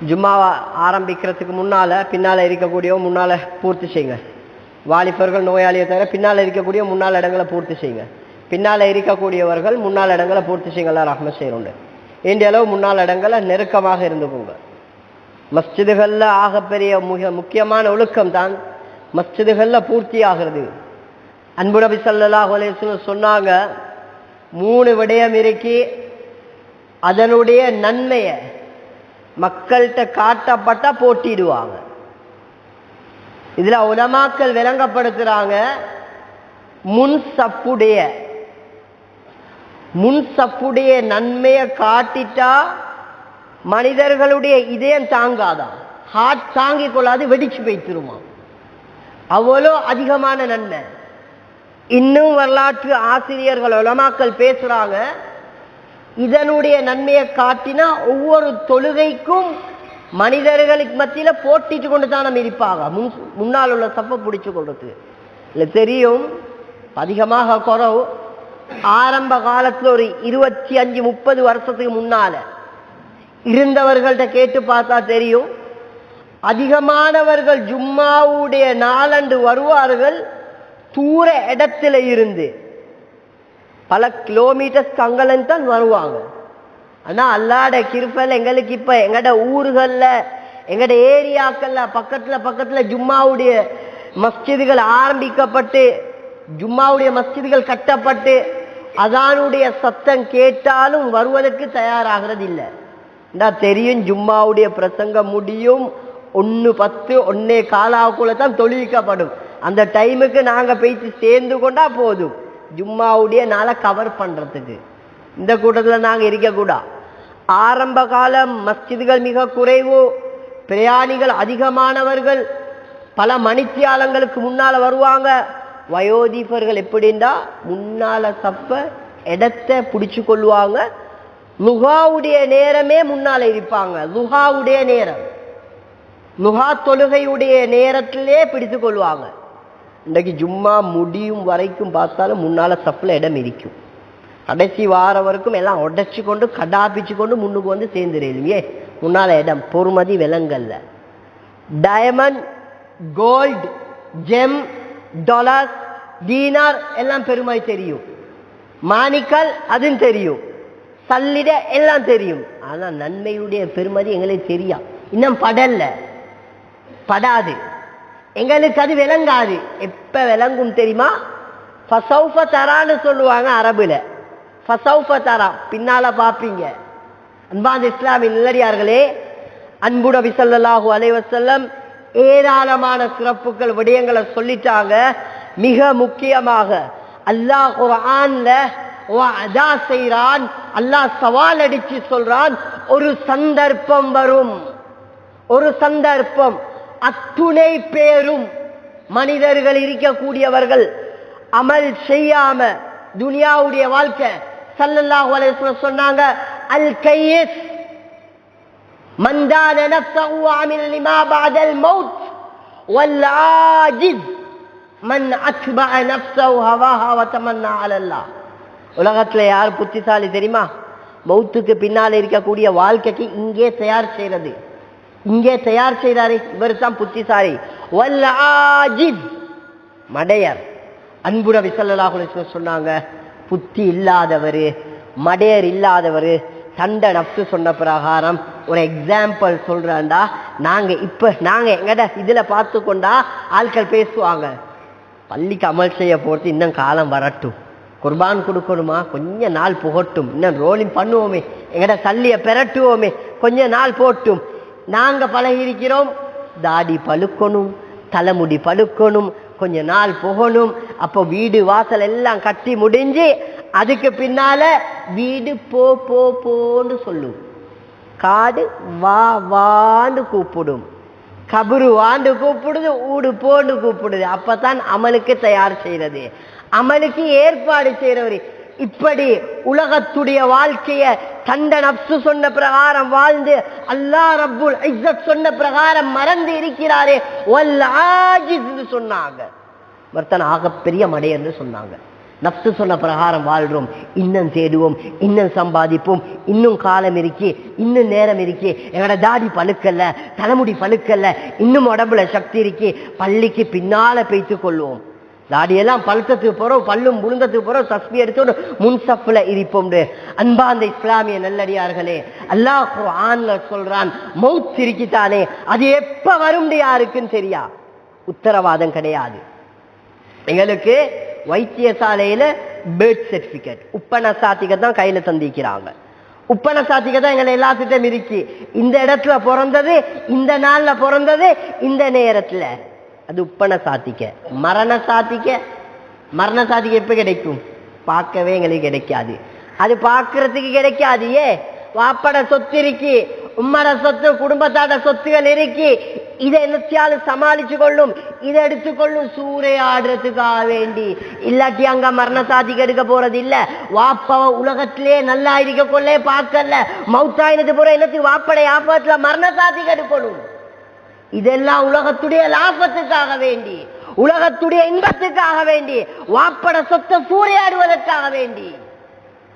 ஜும்மாவை ஆரம்பிக்கிறதுக்கு பின்னால் இருக்கக்கூடிய முன்னால் பூர்த்தி செய்யுங்க. வாலிபர்கள் நோயாளியை தவிர பின்னால் இருக்கக்கூடிய முன்னால் இடங்களை பூர்த்தி செய்யுங்க. பின்னால் இருக்கக்கூடியவர்கள் முன்னால் இடங்களை பூர்த்தி செய்யுங்களா ரஹ்மத் செய்யணுண்டு. வேண்டிய அளவு முன்னால் இடங்களை நெருக்கமாக இருந்துக்கோங்க. மஸ்ஜிதுகளில் ஆகப்பெரிய முக்கியமான ஒழுக்கம் தான் மஸ்ஜிதுகளில் பூர்த்தி ஆகிறது. அன்பு நபி ஸல்லல்லாஹு அலைஹி வஸல்லம் சொன்னாங்க, 3 விடயம் இருக்கி அதனுடைய நன்மையை மக்கள்கிட்ட காட்டப்பட்டா போட்டிடுவாங்க. இதுல உலமாக்கள் விளங்கப்படுத்துறாங்க, முன் சப்புடைய நன்மையை காட்டிட்டா மனிதர்களுடைய இதயம் தாங்காதான், ஹார்ட் தாங்கிக் கொள்ளாது, வெடிச்சு போய்த்திருமா. அவ்வளோ அதிகமான நன்மை. இன்னும் வரலாற்று ஆசிரியர்கள் உலமாக்கள் பேசுறாங்க, இதனுடைய நன்மையை காட்டினா ஒவ்வொரு தொழுகைக்கும் மனிதர்களுக்கு மத்தியில போட்டிட்டு கொண்டு தான் நம்ம இருப்பாங்க. முன்னால் உள்ள சப்பை பிடிச்சு கொள்றது இல்லை தெரியும். அதிகமாக குறவு. ஆரம்ப காலத்துல ஒரு 25-30 வருஷத்துக்கு முன்னால இருந்தவர்கள்ட்ட கேட்டு பார்த்தா தெரியும், அதிகமானவர்கள் ஜும்மாவுடைய நாளன்று வருவார்கள் தூர இடத்துல இருந்து, பல கிலோமீட்டர்ஸ் அங்கலன்னு தான் வருவாங்க. ஆனா அல்லாட கிருபையில எங்களுக்கு இப்ப எங்கட ஊர்கள்ல எங்கட ஏரியாக்கள்ல பக்கத்துல ஜும்மாவுடைய மஸ்ஜிதுகள் ஆரம்பிக்கப்பட்டு, ஜும்மாவுடைய மஸ்ஜிதுகள் கட்டப்பட்டு, அதானுடைய சத்தம் கேட்டாலும் வருவதற்கு தயாராகிறது இல்லை. தெரியும் ஜும்மாவுடைய பிரசங்கம் முடியும் 1:10 1:15 தான் தொழுவிக்கப்படும். அந்த டைமுக்கு நாங்க போயிட்டு சேர்ந்து கொண்டா போதும் ஜும்மாவுடைய நாளை கவர் பண்றதுக்கு. இந்த கூட்டத்தில் நாங்க இருக்கக்கூடாது. ஆரம்ப காலம் மஸ்ஜிதுகள் மிக குறைவு, பிரயாணிகள் அதிகமானவர்கள், பல மணித்தியாலங்களுக்கு முன்னால வருவாங்க. வயோதிபர்கள் எப்படின்னா முன்னால சப்ப இடத்தை பிடிச்சு கொள்ளுவாங்க. லுஹாவுடைய நேரமே முன்னால இருப்பாங்க. லுஹாவுடைய நேரம், லுஹா தொழுகையுடைய நேரத்திலே பிடித்து கொள்வாங்க. இன்றைக்கு ஜும்மா முடியும் வரைக்கும் பார்த்தாலும் முன்னால சப்பில் இடம் இருக்கும். கடைசி வார வரைக்கும் எல்லாம் உடைச்சு கொண்டு கடாப்பிச்சு கொண்டு முன்னுக்கு வந்து சேர்ந்துருமே. முன்னால இடம் பொறுமதி விலங்கல்ல. டயமண்ட், கோல்டு, ஜெம், டாலர், தீனார் எல்லாம் பெருமை தெரியும். மாணிக்கல் அதுவும் தெரியும். சல்லிட எல்லாம் தெரியும். ஆனா நன்மையுடைய பெருமதி எங்களுக்கு தெரியும். இன்னும் படாது, எங்களுக்கு அது விளங்காது. எப்ப விளங்கும் தெரியுமா? ஃபஸௌஃப தரான்னு சொல்லுவாங்க அரபுல. ஃபஸௌஃப தரா பின்னால பாப்பீங்க. அன்பான இஸ்லாமிய நல்லடியார்களே, அன்பு நபி ஸல்லல்லாஹு அலைஹி வஸல்லம் ஏராளமான சிறப்புகள் விடயங்களை சொல்லிட்டாங்க. மிக முக்கியமாக அல்லாஹ் குர்ஆன்ல வஅதா செய்றான். அல்லாஹ் சவால் அடிச்சு சொல்றான், ஒரு சந்தர்ப்பம் வரும், ஒரு சந்தர்ப்பம், அத்துணை பேரும் மனிதர்கள் இருக்கக்கூடியவர்கள் அமல் செய்யாம துனியாவுடைய வாழ்க்கை. ஸல்லல்லாஹு அலைஹி வஸல்லம் சொன்னாங்க, அல் கையிஸ் மன் தான நஃப்ஸஹு வ அமில லிமா பஅதல் மௌத் வல் ஆஜிஸ் மன் அத்பஅ நஃப்ஸஹு ஹவாஹா வ தமன்னா அலல்லாஹ். உலகத்துல யார் புத்திசாலி தெரியுமா? மௌத்துக்கு பின்னால் இருக்கக்கூடிய வாழ்க்கைக்கு இங்கே தயார் செய்யறது. இங்கே தயார் செய்கிறாரு, இவர் தான் புத்திசாலி. வல் ஆஜிஸ் மடையர். அன்பு நபி ஸல்லல்லாஹு அலைஹி வஸல்லம் சொன்னாங்க, புத்தி இல்லாதவர், மடையர் இல்லாதவர், தண்டை நப்சு சொன்ன பிரகாரம் ஒரு எக்ஸாம்பிள் சொல்றாண்டா, நாங்க எங்கட இதுல பார்த்து கொண்டா ஆட்கள் பேசுவாங்க, பள்ளிக்கு அமல் செய்ய போறது இன்னும் காலம் வரட்டும், குர்பான் கொடுக்கணுமா கொஞ்ச நாள் புகட்டும், இன்னும் ரோலிங் பண்ணுவோமே, எங்கட சல்லியை பெரட்டுவோமே கொஞ்ச நாள் போட்டும். நாங்க பழகி இருக்கிறோம், தாடி பழுக்கணும், தலைமுடி பழுக்கணும், கொஞ்ச நாள் புகணும். அப்போ வீடு வாசல் எல்லாம் கட்டி முடிஞ்சு அதுக்கு பின்னால வீடு போன்னு சொல்லும், காடு வாண்டு கூப்பிடும், கபரு வாண்டு கூப்பிடுது, ஊடு போன்னு கூப்பிடுது. அப்பதான் அமலுக்கு தயார் செய்யறது, அமலுக்கு ஏற்பாடு செய்யறவர். இப்படி உலகத்துடைய வாழ்க்கைய தண்ட நப்சு சொன்ன பிரகாரம் வாழ்ந்து அல்லாஹ் ரப்புல் இஸ்ஸத் சொன்ன பிரகாரம் மறந்து இருக்கிறாரே, வல் ஆஜிஸ் சொன்னாங்க. வர்த்தன் ஆகப்பெரிய மடையர்னு சொன்னாங்க. நப்சு சொன்ன பிரகாரம் வாழ்றோம். இன்னும் தேடுவோம், இன்னும் சம்பாதிப்போம், இன்னும் காலம் இருக்கி, இன்னும் நேரம் இருக்கி, எங்களோட தாடி பழுக்கல்ல, தலைமுடி பழுக்கல்ல, இன்னும் உடம்புல சக்தி இருக்கி, பள்ளிக்கு பின்னால பேய்த்து கொள்வோம். தாடியெல்லாம் பழுத்தத்துக்கு போறோம், பல்லும் முழுந்தத்துக்கு போறோம், தஸ்பி எடுத்து முன்சப்ல இருப்போம். அன்பாந்த இஸ்லாமிய நல்லடியார்களே, அல்லாஹ் குர்ஆன்ல சொல்றான், மௌத் இருக்கித்தானே, அது எப்ப வரும் யாருக்குன்னு தெரியா, உத்தரவாதம் கிடையாது. எங்களுக்கு வைத்தியசாலையில பேர்த் சர்டிபிகேட், உப்பன சாத்திகை தான் கையில தந்திக்கிறாங்க. உப்பன சாத்திகை தான் எங்களை எல்லாத்திட்டும் இருக்கு. இந்த இடத்துல பிறந்தது, இந்த நாள்ல பிறந்தது, இந்த நேரத்துல, அது உப்பன சாத்திக்கை. மரண சாத்திக்கை, மரண சாத்திக்கை எப்ப கிடைக்கும்? பார்க்கவே எங்களுக்கு கிடைக்காது. அது பார்க்கறதுக்கு கிடைக்காது. வாப்பட சொத்து இருக்கு, உம்மட சொத்து, குடும்பத்தாட சொத்துகள் இருக்கு, இதை என்னத்தையாலும் சமாளிச்சு கொள்ளும், இதை எடுத்துக்கொள்ளும் சூறையாடுறதுக்காக வேண்டி. இல்லாட்டி அங்க மரண சாத்திக்கு எடுக்க போறது இல்ல. வாப்பாவ உலகத்திலே நல்லா இருக்க கொள்ளே பார்க்கல, மௌத்தாயினது போற என்னத்துக்கு வாப்படை ஆபத்துல மரண சாத்திக்கு எடுக்கணும். இதெல்லாம் உலகத்துடைய லாபத்துக்காக வேண்டி, உலகத்துடைய இன்பத்துக்காக வேண்டி, வாப்பட சொத்தை சூறையாடுவதற்காக வேண்டி.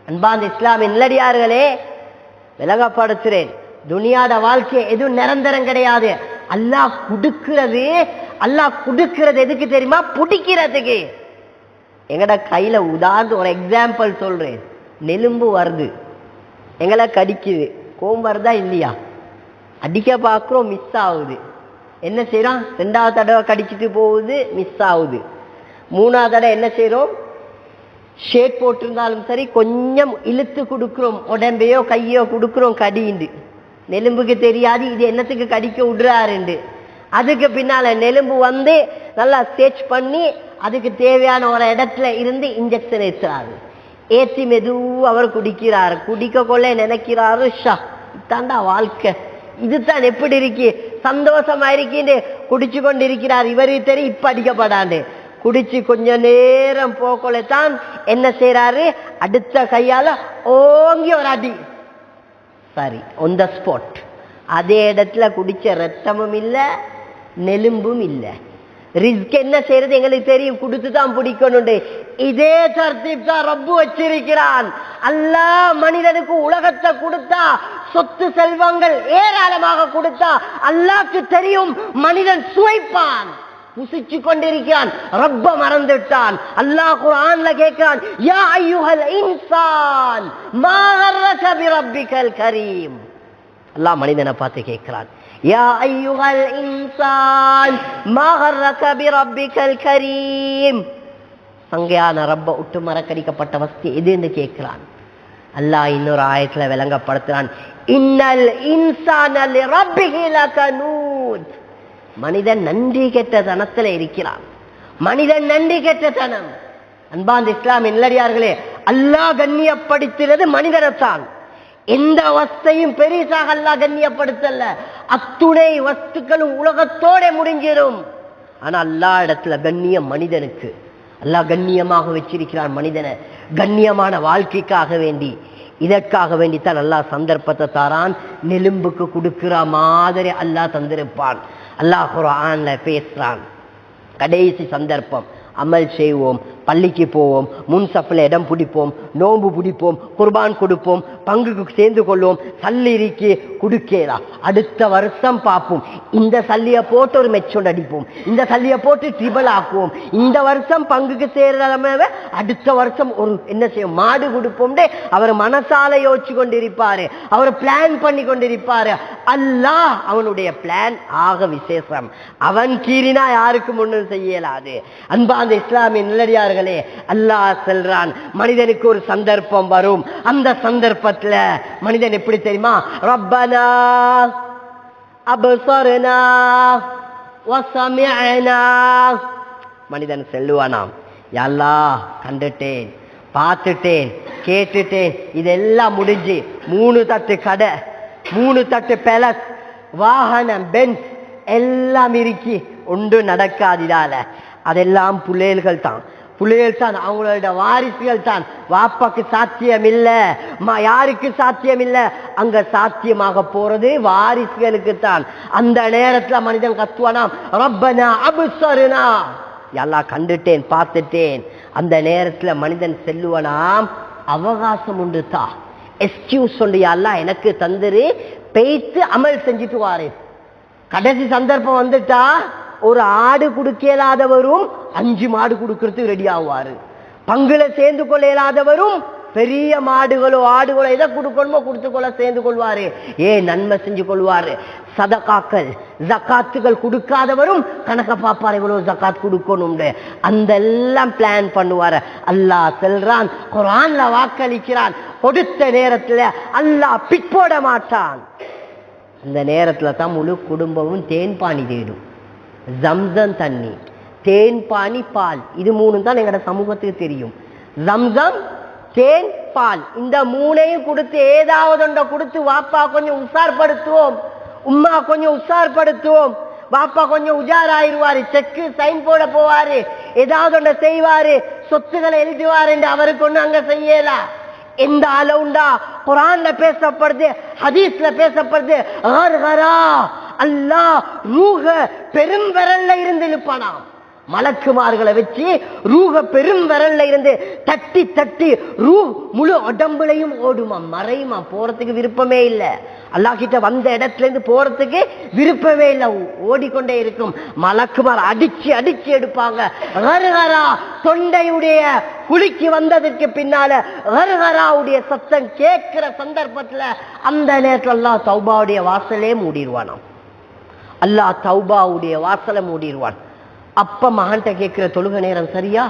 அன்பாந்த இஸ்லாமிய நல்லடியார்களே, விலகப்படுத்துறேன், துனியாட வாழ்க்கை எதுவும் நிரந்தரம் கிடையாது. அல்லாஹ் கொடுக்கிறது, அல்லாஹ் கொடுக்கிறது எதுக்கு தெரியுமா? பிடிக்கிறதுக்கு. எங்கட கையில உதாரணம் ஒரு எக்ஸாம்பிள் சொல்றேன். நெலும்பு வருது, எங்களை கடிக்குது, கோம் வருதா இல்லையா? அடிக்க பார்க்கிறோம், மிஸ் ஆகுது. என்ன செய்யறோம்? 2வது தடவை கடிச்சிட்டு போகுது, மிஸ் ஆகுது. 3வது தடவை என்ன செய்யறோம்? ஷேட் போட்டிருந்தாலும் சரி, கொஞ்சம் இழுத்து கொடுக்குறோம், உடம்பையோ கையோ கொடுக்குறோம், கடிண்டு. நெலும்புக்கு தெரியாது இது என்னத்துக்கு கடிக்க விடுறாருண்டு. அதுக்கு பின்னால நெலும்பு வந்து நல்லா ஸ்டேச் பண்ணி அதுக்கு தேவையான ஒரு இடத்துல இருந்து இன்ஜெக்ஷன் ஏற்றுறாரு. ஏற்றி மெதுவா அவர் குடிக்கிறாரு. குடிக்க கொள்ள நினைக்கிறாரு, ஷா தாண்டா வாழ்க்கை, இதுதான் எப்படி இருக்கு, சந்தோஷமா இருக்கின்னு குடிச்சு கொண்டு இருக்கிறார். இவருக்கு தெரியும் இப்ப அடிக்கப்படாண்டு. குடிச்சு கொஞ்ச நேரம் போக்கொள்ளத்தான் என்ன செய்யறாரு? அடுத்த கையால ஓங்கி ஒரு அடி. சரி, on the spot. அதே இடத்துல குடிச்ச ரத்தமும் இல்ல, நெலும்பும் இல்ல. ரிஸ்க் என்ன செய்யறது எங்களுக்கு தெரியும், கொடுத்துதான் பிடிக்கணும். இதே தர்த்தீப் தான் ரப்பு வச்சிருக்கிறான். அல்லாஹ் மனிதனுக்கு உலகத்தை கொடுத்தா, சொத்து செல்வங்கள் ஏராளமாக கொடுத்தா, அல்லாஹ்க்கு தெரியும் மனிதன் சுவைப்பான், புசிச்சு கொண்டிருக்கிறான், ரப்ப மறந்துட்டான். அல்லாஹ் குர்ஆன்ல கேட்கிறான், யா அய்யுஹல் இன்சான் மா கர்ரக பிரப்பிக்கல் கரீம். அல்லாஹ் மனிதனை பார்த்து கேட்கிறான், யா அய்யுஹல் இன்சான் மா கர்ரக பிரப்பிக்கல் கரீம். சங்கையான ரப்ப விட்டு மறக்கடிக்கப்பட்ட வஸ்து எதுன்னு கேட்கிறான். அல்லாஹ் இன்னொரு ஆயத்துல விளங்கப்படுத்துறான், இன்னல் இன்சான லிரப்பிஹி லகனூத். மனிதன் நன்றி கெட்ட தனத்துல இருக்கிறான். மனிதன் நன்றி கெட்ட தனம். அன்பாந்த இஸ்லாமிய நல்லடியார்களே, அல்லாஹ் கண்ணியப்படுத்துறது மனிதனைத்தான். எந்த வஸ்தையும் பெரிசாக அல்லாஹ் கண்ணியப்படுத்தல. அத்துணை வஸ்துக்களும் உலகத்தோட முடிஞ்சிடும். ஆனா அல்லாஹ் இடத்துல கண்ணியம் மனிதனுக்கு. அல்லாஹ் கண்ணியமாக வச்சிருக்கிறான் மனிதனை, கண்ணியமான வாழ்க்கைக்காக வேண்டி. இதற்காக வேண்டித்தான் அல்லாஹ் சந்தர்ப்பத்தை தாரான். நெலும்புக்கு கொடுக்கிற மாதிரி அல்லாஹ் தந்திருப்பான். அல்லாஹ் குர்ஆன்ல பேசுறான், கடைசி சந்தர்ப்பம், அமல் செய்வோம், பள்ளிக்கு போவோம், முன்சப்பில் இடம் பிடிப்போம், நோம்பு பிடிப்போம், குர்பான் கொடுப்போம், பங்குக்கு சேர்ந்து கொள்வோம், சல்லி இருக்கி குடுக்கேதா, அடுத்த வருஷம் பார்ப்போம். இந்த சல்லியை போட்டு ஒரு மெச்சோடு அடிப்போம், இந்த சல்லியை போட்டு ட்ரிபிள் ஆக்குவோம், இந்த வருஷம் பங்குக்கு சேர்றமே அடுத்த வருஷம் ஒரு என்ன செய்யும், மாடு கொடுப்போம். அவர் மனசால யோசிச்சு கொண்டிருப்பாரு, அவர் பிளான் பண்ணி கொண்டிருப்பாரு. அல்லாஹ் அவனுடைய பிளான் ஆக விசேஷம். அவன் கீறினா யாருக்கு முன்னும் செய்யலாது. அன்பாந்த இஸ்லாமிய நல்லடியார்களே, அல்லாஹ் சொல்றான், மனிதனுக்கு ஒரு சந்தர்ப்பம் வரும். அந்த சந்தர்ப்பத்துல மனிதன் எப்படி தெரியுமா, ரப்பனா அப்ஸர்னா வஸமிஅனா. மனிதன் சொல்லுவானாம், யா அல்லாஹ் கண்டுட்டேன், பார்த்துட்டேன், கேட்டுட்டேன், இதெல்லாம் முடிஞ்சு 3 தட்டு கடை, 3 தட்டு பேலஸ், வாகனம், பென்ஸ் எல்லாம் இருக்கி ஒன்று நடக்காதிதால. அதெல்லாம் புள்ளைகள் தான், புள்ளைகள் தான், அவங்களோட வாரிசுகள் தான். வாப்பாக்கு சாத்தியம் இல்ல, யாருக்கு சாத்தியம் இல்ல, அங்க சாத்தியமாக போறது வாரிசுகளுக்கு தான். அந்த நேரத்துல மனிதன் கத்துவானாம், ரப்பனா அப்ஸர்னா அல்லாஹ் கண்டுட்டேன் பார்த்துட்டேன். அந்த நேரத்துல மனிதன் செல்லுவனாம், அவகாசம் உண்டு தா, எக்ஸ்கியூஸ் சொல்லி அல்லாஹ் எனக்கு தந்துரு, பேய்த்து அமல் செஞ்சுட்டு வாரு. கடைசி சந்தர்ப்பம் வந்துட்டா ஒரு ஆடு கொடுக்கலாதவரும் 5 மாடு கொடுக்கறதுக்கு ரெடி ஆவாரு. பங்குல சேர்ந்து கொள்ள இயலாதவரும் பெரிய மாடுகளோ ஆடுகளோ எதை கொடுக்கணுமோ கொடுத்துக்கொள்ள சேர்ந்து கொள்வாரு. நன்மை செஞ்சு கொள்வாரு. சதகாக்கள் ஜக்காத்துகள் கொடுக்காதவரும் கணக்க பாப்பாரு, இவ்வளவு ஜக்காத் கொடுக்கணும். அந்த எல்லாம் பிளான் பண்ணுவாரு. அல்லாஹ் செல்றான், குர்ஆன்ல வாக்களிக்கிறான், கொடுத்த நேரத்துல அல்லாஹ் பிட் போட மாட்டான். அந்த நேரத்துல தான் முழு குடும்பமும் தேன்பானி தேடும். ஜம்சம் தண்ணி, தேன்பானி, பால், இது 3 தான் எங்களோட சமூகத்துக்கு தெரியும். ஜம்சம், தேன், பால், இந்த 3ஐயும் கொடுத்து ஏதாவது ஒன்றை கொடுத்து வாப்பா கொஞ்சம் உஷார்படுத்துவோம், உம்மா கொஞ்சம் உஷார்படுத்துவோம். வாப்பா கொஞ்சம் உஜாராயிருவாரு, செக்கு சைன் போட போவாரு, ஏதாவது ஒன்றை செய்வாரு, சொத்துக்களை எழுதுவாரு என்று அவருக்கு ஒண்ணு அங்க செய்யலாம். எந்த அளவுண்டா குர்ஆன்ல பேசப்படுது, ஹதீஸ்ல பேசப்படுது. அல்லாஹ் ரூஹ பெரும் விரல்ல இருந்து இழுப்பானாம். மலக்குமார்களை வச்சு ரூஹ பெரும் விரல்ல இருந்து தட்டி தட்டி ரூ முழு உடம்புலையும் ஓடுமா, மறையுமா, போறதுக்கு விருப்பமே இல்லை. அல்லாஹ் கிட்ட வந்த இடத்துல இருந்து போறதுக்கு விருப்பமே இல்லை, ஓடிக்கொண்டே இருக்கும். மலக்குமார் அடிச்சு அடிச்சு எடுப்பாங்க. தொண்டையுடைய குளிக்கு வந்ததுக்கு பின்னால ஹர்ஹராவுடைய சத்தம் கேட்கிற சந்தர்ப்பத்துல அந்த நேரத்தில் அல்லாஹ் தௌபாவுடைய வாசலே மூடிடுவானாம். அல்லாஹ் தௌபாவுடைய வாசலை மூடிடுவான். அப்ப மகன்கிட்ட கேட்கிற தொழுக நேரம் சரியா,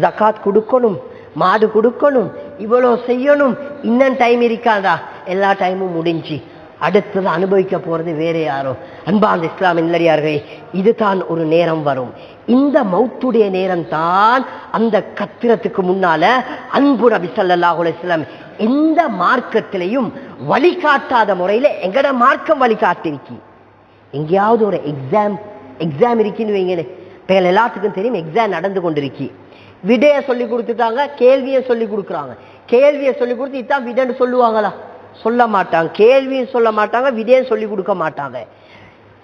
ஜகாத் கொடுக்கணும், மாடு கொடுக்கணும், இவ்வளோ செய்யணும், இன்னும் டைம் இருக்காதா, எல்லா டைமும் முடிஞ்சு அடுத்தது அனுபவிக்க போறது வேற யாரோ. அன்பார்ந்த இஸ்லாமின் நல்லடியார்களே, இதுதான் ஒரு நேரம் வரும். இந்த மௌத்துடைய நேரம் தான் அந்த கத்திரத்துக்கு முன்னால அன்பு நபி ஸல்லல்லாஹு அலைஹி வஸல்லம் எந்த மார்க்கத்திலையும் வழிகாட்டாத முறையில எங்கட மார்க்கம் வழிகாட்டிருக்கு. எங்கேயாவது ஒரு எக்ஸாம் இருக்குன்னு வைங்களே, இப்போ எல்லாத்துக்கும் தெரியும் எக்ஸாம் நடந்து கொண்டிருக்கு. விடையை சொல்லி கொடுத்துட்டாங்க, கேள்வியை சொல்லி கொடுக்குறாங்க. கேள்வியை சொல்லி கொடுத்து இதான் விடைன்னு சொல்லுவாங்களா? சொல்ல மாட்டாங்க. கேள்வியும் சொல்ல மாட்டாங்க, விடையும் சொல்லி கொடுக்க மாட்டாங்க.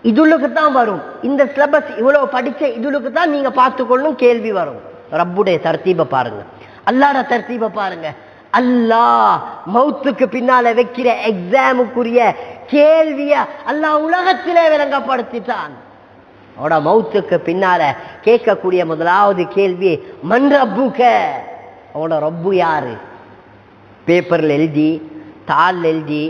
இதுலுக்கு தான் வரும். இந்த சிலபஸ் இவ்வளவு படிச்ச இதுலுக்கு தான் நீங்க பார்த்துக்கொள்ளணும் கேள்வி வரும். ரப்புடைய தர்த்தீபை பாருங்க, அல்லாஹ்வுடைய தர்த்தீபை பாருங்க. அல்லாஹ் மௌத்துக்கு பின்னால வைக்கிற எக்ஸாமுக்குரிய கேள்விய அல்லாஹ் உலகத்திலே விளங்கப்படுத்திட்டான். அவட மௌத்துக்கு பின்னால கேட்கக்கூடிய முதலாவது கேள்வி மன் ரப்புக, அவனோட ரப்பு யாரு? பேப்பர்ல எழுதி, தாள் எழுதி,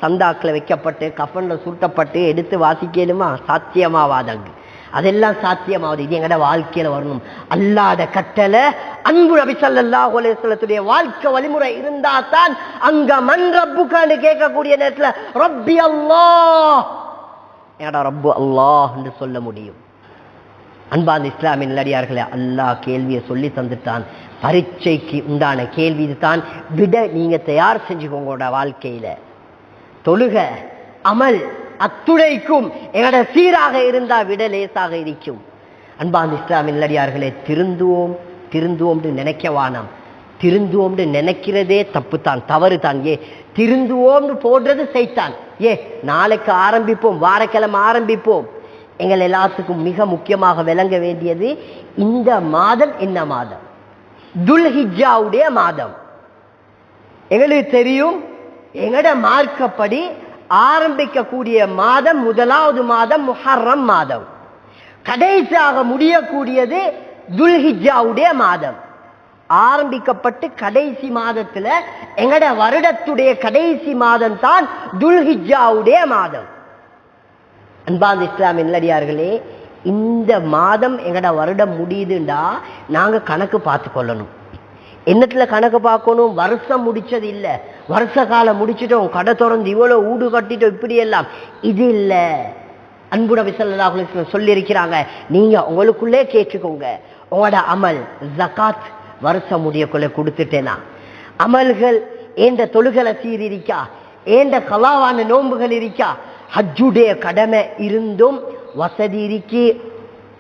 சந்தாக்கில் வைக்கப்பட்டு, கஃபன்ல சுருட்டப்பட்டு எடுத்து வாசிக்கலுமா? சாத்தியமாவாதங்க. அதெல்லாம் சாத்தியமாவது. இது எங்கட வாழ்க்கையில வரணும். அல்லாஹ்ட கட்டளை, அன்பு நபி ஸல்லல்லாஹு அலைஹி வஸல்லத்துடைய வாழ்க்கை வழிமுறை இருந்தா தான் அங்க மன் ரப்புகன்னு கேட்கக்கூடிய நேரத்துல ரப்பி அல்லாஹ், எங்கட ரப்பு அல்லாஹ் என்று சொல்ல முடியும். அன்பார்ந்த இஸ்லாமின் நல்லடியார்களே, அல்லாஹ் கேள்வியை சொல்லி தந்துட்டான். பரீட்சைக்கு உண்டான கேள்வி இதுதான். விட நீங்க தயார் செஞ்சுக்கோங்களோட வாழ்க்கையில. தொழுக அமல் அத்துடைக்கும் எங்கட சீராக இருந்தா விட லேசாக இருக்கும். அன்பார்ந்த இஸ்லாமின் நல்லடியார்களே, திருந்துவோம் நினைக்க வானம். திருந்துவோம் நினைக்கிறதே தப்பு தான், தவறு தான். திருந்துவோம் போடுறது சைத்தான். நாளைக்கு ஆரம்பிப்போம், வாரக்கிழமை ஆரம்பிப்போம். எங்கள் எல்லாத்துக்கும் மிக முக்கியமாக விளங்க வேண்டியது இந்த மாதம் என்ன மாதம்? துல்ஹிஜ்ஜாவுடைய மாதம். எங்களுக்கு தெரியும், எங்கட மார்க்கப்படி ஆரம்பிக்கக்கூடிய மாதம் முதலாவது மாதம் முஹர்ரம் மாதம், கடைசியாக முடியக்கூடியது துல்ஹிஜ்ஜாவுடைய மாதம். ஆரம்பிக்கப்பட்டு கடைசி மாதத்துல எங்கட வருடத்துடைய கடைசி மாதம் தான் துல்ஹிஜ்ஜாவுடைய மாதம். அன்பார்ந்த இஸ்லாமின் நல்லடியார்களே, இந்த மாதம் எங்கட வருடம் முடியுதுண்டா நாங்க கணக்கு பார்த்து கொள்ளணும். என்னத்துல கணக்கு பார்க்கணும்? வருஷம் முடிச்சது இல்ல, வருஷ காலம் முடிச்சிட்டோம், கடை திறந்து இவ்வளவு ஊடு கட்டிட்டோம், இப்படி எல்லாம் இது இல்ல. அன்பு நபி ஸல்லல்லாஹு அலைஹி வஸல்லம் சொல்லி இருக்கிறாங்க, நீங்க உங்களுக்குள்ளே கேட்டுக்கோங்க. உங்களோட அமல் ஜகாத் வருஷம் முடியக்குள்ள கொடுத்துட்டேனா? அமல்கள் ஏண்ட தொழுகளை சீரிருக்கா? ஏண்ட கலாவான நோன்புகள் இருக்கா? ஹஜ்ஜுடைய கடமை இருந்தும் வசதி இருக்கி,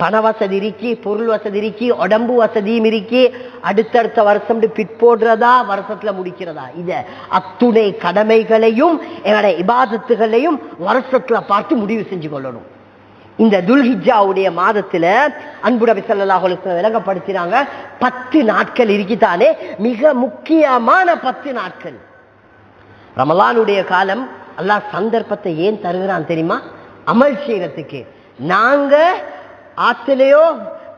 பண வசதி இருக்கி, பொருள் வசதி இருக்கி, உடம்பு வசதியும் இருக்கி, அடுத்தடுத்த வருஷம் பிட் போடுறதா வருஷத்துல முடிக்கிறதா? இத அத்துணை கடமைகளையும் எங்களுடைய இபாதத்துகளையும் வருஷத்துல பார்த்து முடிவு செஞ்சு கொள்ளணும். இந்த துல்ஹிஜ்ஜாவுடைய மாதத்துல அன்பு நபி ஸல்லல்லாஹு அலைஹி வஸல்லம் விளங்கப்படுத்தினாங்க 10 நாட்கள் இருக்குதானே, மிக முக்கியமான 10 நாட்கள். ரமலானுடைய காலம் அல்லாஹ் சந்தர்ப்பத்தை ஏன் தருகிறான் தெரியுமா? அமல் செய்யறதுக்கு. நாங்க ஆத்திலையோ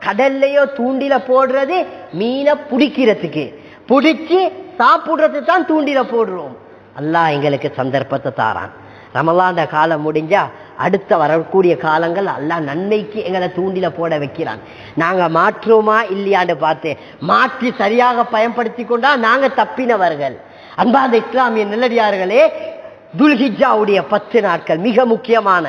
கடல்லையோ தூண்டில போடுறது மீனை பிடிக்கிறதுக்கு, பிடிச்சி சாப்பிடுறதுக்கு தான் தூண்டில போடுறோம். அல்லாஹ் எங்களுக்கு சந்தர்ப்பத்தை தாரான். ரமலான் காலம் முடிஞ்சா அடுத்த வரக்கூடிய காலங்கள் அல்லாஹ் நன்மைக்கு எங்களை தூண்டில போட வைக்கிறான். நாங்க மாற்றோமா இல்லையான்னு பார்த்து மாற்றி சரியாக பயன்படுத்தி கொண்டா நாங்க தப்பினவர்கள். அன்பார்ந்த இஸ்லாமிய நல்லடியார்களே, துல்ஹிஜ்ஜாவுடைய 10 நாட்கள் மிக முக்கியமான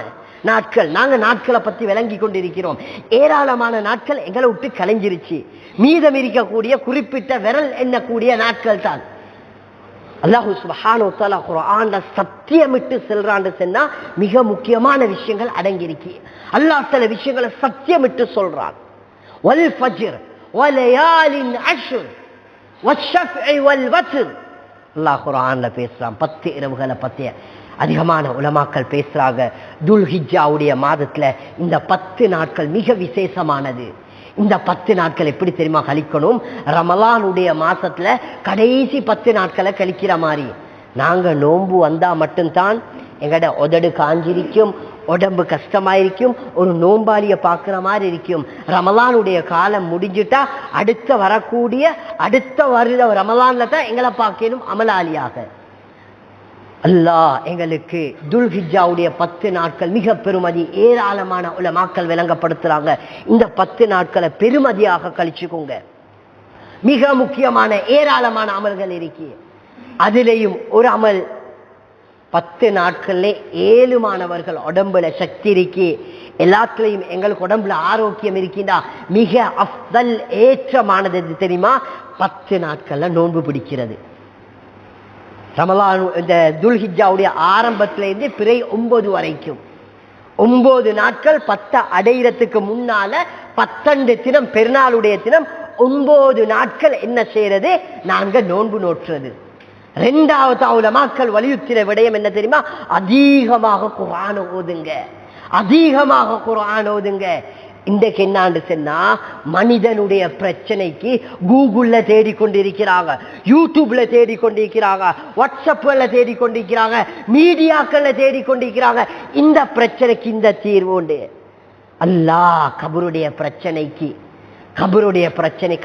நாட்கள். நாங்க நாட்களை பத்தி விளங்கி கொண்டிருக்கிறோம். ஏராளமான நாட்கள் எங்களை விட்டு கலைஞ்சிருச்சு. மீதம் இருக்கக்கூடிய குறிப்பிட்ட விரல் எண்ணக்கூடிய நாட்கள் தான். அல்லாஹு சுப்ஹானஹு வ தஆலா குர்ஆன்ல சத்தியமிட்டு செல்றான்னு சொன்னா மிக முக்கியமான விஷயங்கள் அடங்கியிருக்கு. அல்லாஹ் சில விஷயங்களை சத்தியமிட்டு சொல்றான். வல் ஃபஜ்ர் வலயாலின் அஷ்ர் வஷ்ஷஃப்இ வல் வத்ர். அல்லாஹ் குர்ஆன்ல பேசுறான். 10 இரவுகளை பத்தி அதிகமான உலமாக்கள் பேசுறாங்க. துல்ஹிஜ்ஜாவுடைய மாதத்துல இந்த 10 நாட்கள் மிக விசேஷமானது. இந்த 10 நாட்கள் எப்படி தெரியுமா கழிக்கணும்? ரமலானுடைய மாசத்துல கடைசி 10 நாட்களை கழிக்கிற மாதிரி. நாங்க நோன்பு வந்தா மட்டும்தான் எங்கட உதடு காஞ்சிருக்கும், உடம்பு கஷ்டமாயிருக்கும், ஒரு நோம்பாளிய பார்க்குற மாதிரி இருக்கும். ரமலானுடைய காலம் முடிஞ்சுட்டா அடுத்த வரக்கூடிய அடுத்த வருட ரமலான்ல தான் எங்களை பார்க்கணும் அமலாளியாக. அல்லாஹ் எங்களுக்கு துல்ஹிஜ்ஜாவுடைய 10 நாட்கள் மிக பெருமதி. ஏராளமான உலமாக்கள் விளங்கப்படுத்துறாங்க. இந்த 10 நாட்களை பெருமதியாக கழிச்சுக்கோங்க. மிக முக்கியமான ஏராளமான அமல்கள் இருக்கு. அதிலேயும் ஒரு அமல் 10 நாட்கள்ல 7 மாணவர்கள் உடம்புல சக்தி இருக்கு, எல்லாத்துலையும் எங்களுக்கு உடம்புல ஆரோக்கியம் இருக்கின்றா மிக அஃதல் ஏற்றமானது தெரியுமா? 10 நாட்கள்ல நோன்பு பிடிக்கிறது. ரமலான் இந்த துல்ஹிஜ்ஜாவுடைய ஆரம்பத்திலிருந்து பிறை 9 வரைக்கும் 9 நாட்கள் 10 அடையிறதுக்கு முன்னால 12 தினம் பெருநாளுடைய தினம் 9 நாட்கள் என்ன செய்யறது? நாங்க நோன்பு நோற்றுறது. 2வது உலமாக்கள் வலியுறுத்தின விடயம் என்ன தெரியுமா? அதிகமாக குர்ஆன் ஓதுங்க, அதிகமாக குர்ஆன் ஓதுங்க. இன்றைக்கு என்னான்னு சொன்னா மனிதனுடைய பிரச்சனைக்கு கூகுள்ல தேடிக்கொண்டிருக்கிறாங்க, யூடியூப்ல தேடிக்கொண்டிருக்கிறாங்க, வாட்ஸ்அப்ல தேடிக்கொண்டிருக்கிறாங்க, மீடியாக்கள்ல தேடிக்கொண்டிருக்கிறாங்க. இந்த பிரச்சனைக்கு இந்த தீர்வு உண்டு. அல்லாஹ் கபருடைய பிரச்சனைக்கு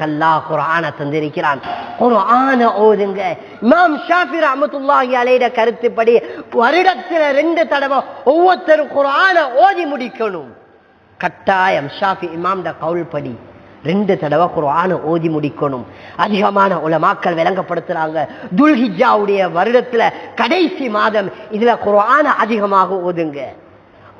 அல்லாஹ் குர்ஆனை தந்திருக்கிறான். குர்ஆனை ஓதுங்க. இமாம் ஷாஃபி ரஹ்மத்துல்லாஹி அலைஹி கருத்துப்படி வருடத்துல 2 தடவை ஒவ்வொருத்தரும் குர்ஆனை ஓதி முடிக்கணும். கட்டாயம் ஷாஃபி இமாம் கவுல் படி 2 தடவை குர்ஆனை ஓதி முடிக்கணும். அதிகமான உலமாக்கள் விளங்கப்படுத்துறாங்க. துல்ஹிஜ்ஜாவுடைய வருடத்துல கடைசி மாதம் இதுல குர்ஆனை அதிகமாக ஓதுங்க.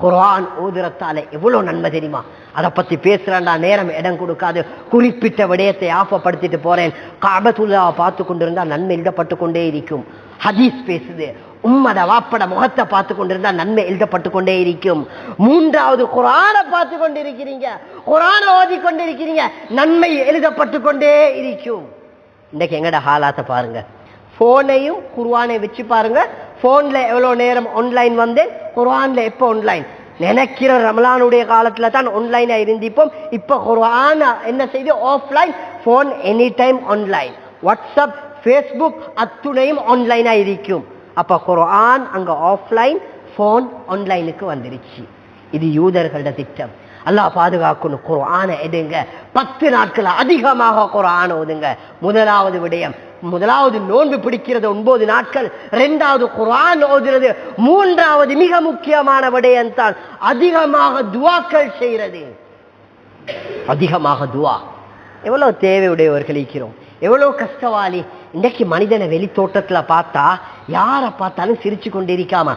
குர்ஆன் ஓதுறத்தால எவ்வளவு நன்மை தெரியுமா? அதை பத்தி பேசுறேன்டா நேரம் இடம் கொடுக்காது. குறிப்பிட்ட விடயத்தை ஆஃபப்படுத்திட்டு போறேன். கஅபத்துல்லாஹ் பார்த்து கொண்டிருந்தா நன்மை எழுதப்பட்டு கொண்டே இருக்கும். ஹதீஸ் பேசுது. உம்மட வாப்பட முகத்தை பார்த்து கொண்டிருந்தா நன்மை எழுதப்பட்டு கொண்டே இருக்கும். 3வது குர்ஆனை பார்த்து கொண்டிருக்கிறீங்க, குர்ஆனை ஓதி கொண்டிருக்கிறீங்க, நன்மை எழுதப்பட்டு கொண்டே இருக்கும். இன்னைக்கு எங்கட ஹாலாத்தை பாருங்க. போனையும் குர்ஆனை வச்சு பாருங்க. போன்ல எவ்வளவு நேரம் ஆன்லைன் வந்து குர்ஆன்ல எப்ப ஆன்லைன் நினைக்கிற ரமலானுடைய காலத்துல தான் ஆன்லைனா இருந்திப்போம். இப்ப குர்ஆன் என்ன செய்து offline, phone any time online, WhatsApp Facebook அத்துணையும் ஆன்லைனா இருக்கும். அப்ப குர்ஆன் அங்க ஆஃப்லைன், போன் ஆன்லைனுக்கு வந்துருச்சு. இது யூதர்களோட திட்டம். அல்லாஹ் பாதுகாக்கணும். குர்ஆனை எடுங்க. 10 நாட்கள் அதிகமாக குர்ஆன் ஓதுங்க. முதலாவது விடயம், முதலாவது நோன்பு பிடிக்கிறது 9 நாட்கள், 2வது குர்ஆன் ஓதுறது, 3வது மிக முக்கியமான விடயம் தான் அதிகமாக துஆக்கள் செய்யறது. அதிகமாக துஆ. எவ்வளவு தேவையுடையவர்கள் இருக்கிறோம், எவ்வளவு கஷ்டவாளி. இன்றைக்கு மனிதனை வெளி தோட்டத்துல பார்த்தா யாரை பார்த்தாலும் சிரிச்சு கொண்டிருப்பாங்க,